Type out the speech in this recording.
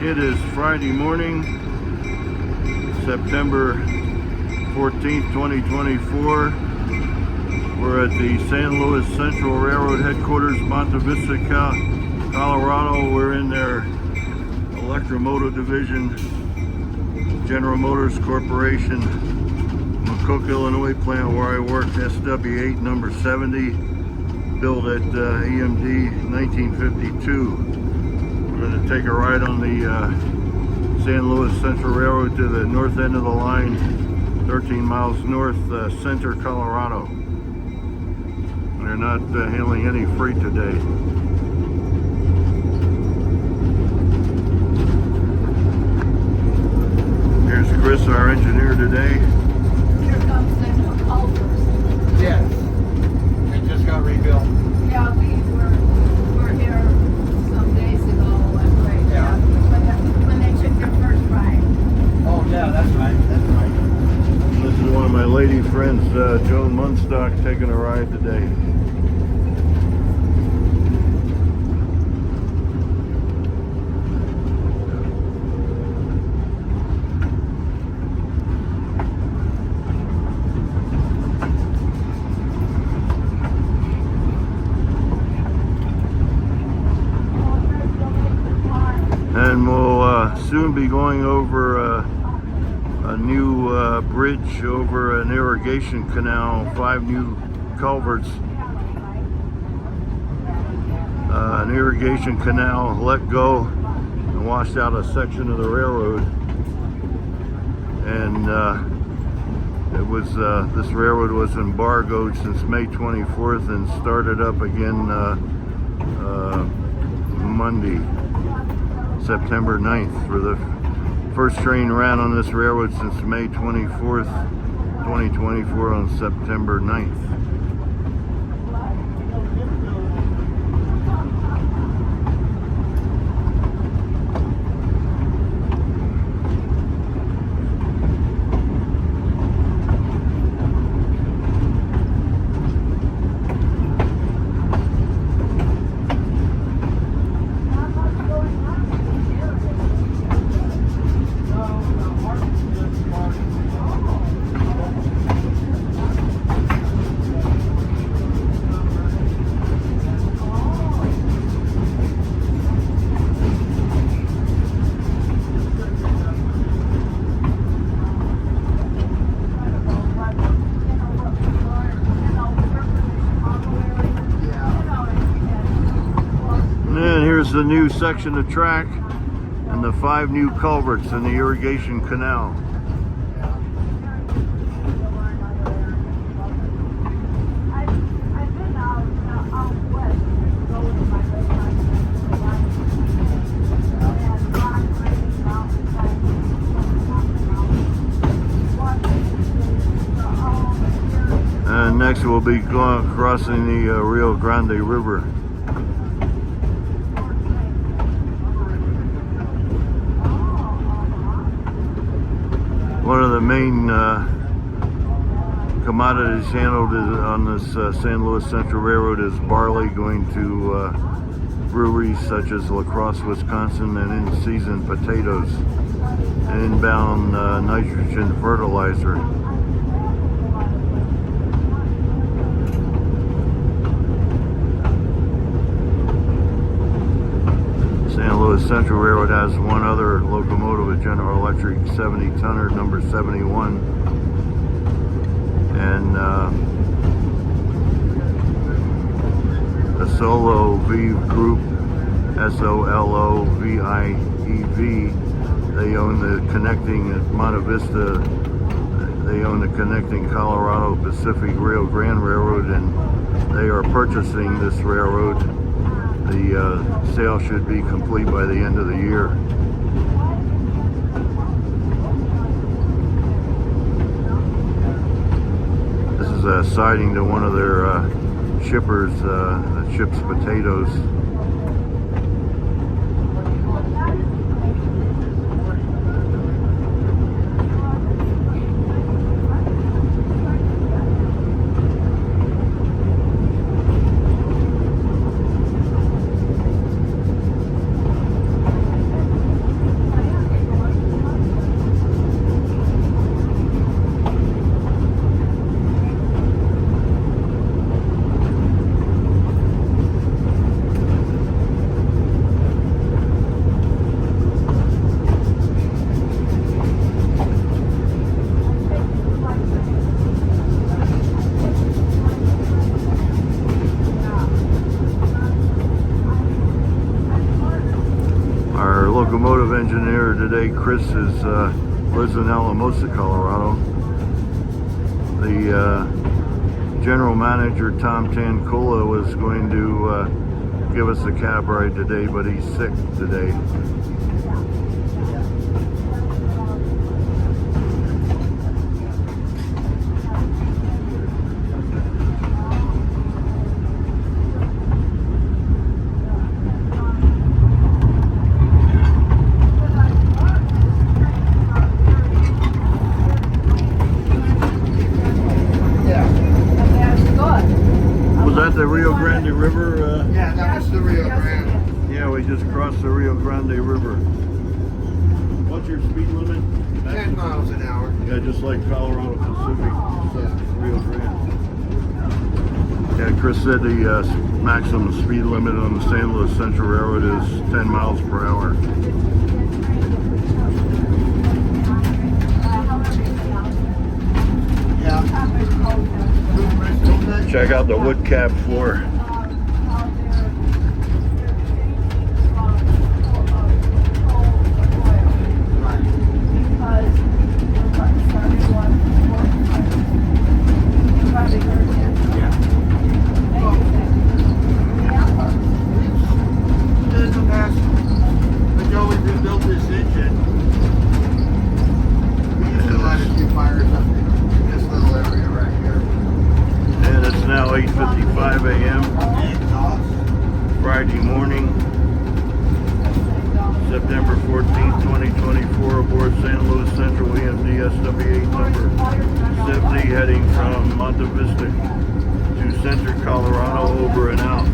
It is Friday morning, September 14th, 2024. We're at the San Luis Central Railroad headquarters, Monte Vista, Colorado. We're in their electromotive division, General Motors Corporation, McCook, Illinois plant where I worked, SW8 number 70, built at EMD 1952. We're going to take a ride on the San Luis Central Railroad to the north end of the line, 13 miles north, Center, Colorado. They're not handling any freight today. Here's Chris, our engineer today. Here comes the new culvers. Yes, it just got rebuilt. Yeah, we were here some days ago Yeah. when they took their first ride. Oh yeah, that's right, that's right. This is one of my lady friends, Joan Munstock, taking a ride today. And we'll soon be going over a new bridge over an irrigation canal, 5 new culverts. An irrigation canal let go and washed out a section of the railroad. And this railroad was embargoed since May 24th and started up again Monday, September 9th. For the first train ran on this railroad since May 24th, 2024 on September 9th. And here's the new section of track and the 5 new culverts in the irrigation canal. And next we'll be crossing the Rio Grande River. One of the main commodities handled on this San Luis Central Railroad is barley, going to breweries such as La Crosse, Wisconsin, and in-season potatoes and inbound nitrogen fertilizer. San Luis Central Railroad has one other locomotive, a General Electric 70-tonner, number 71, and a Solo V Group, SOLOVIEV. They own the connecting at Monte Vista. They own the connecting Colorado Pacific Rio Grande Railroad, and they are purchasing this railroad. The sale should be complete by the end of the year. This is a siding to one of their shippers that ships potatoes. Our locomotive engineer today, Chris, lives in Alamosa, Colorado. The general manager, Tom Tancola, was going to give us a cab ride today, but he's sick today. Was that the Rio Grande River? Yeah, that was the Rio Grande. Yeah, we just crossed the Rio Grande River. What's your speed limit? 10 miles an hour. Yeah, just like Colorado Pacific, Rio Grande. Yeah, Chris said the maximum speed limit on the St. Louis Central Railroad is 10 miles per hour. Yeah. Check out the wood cap floor. Until we rebuilt this engine, we used to light a few fires up in this little area right here. And it's now 8:55 a.m. Exhaust. Friday morning, September 14th, 2024, aboard St. Louis Central EMD SW8 number 70, heading from Monte Vista to Center, Colorado, over and out.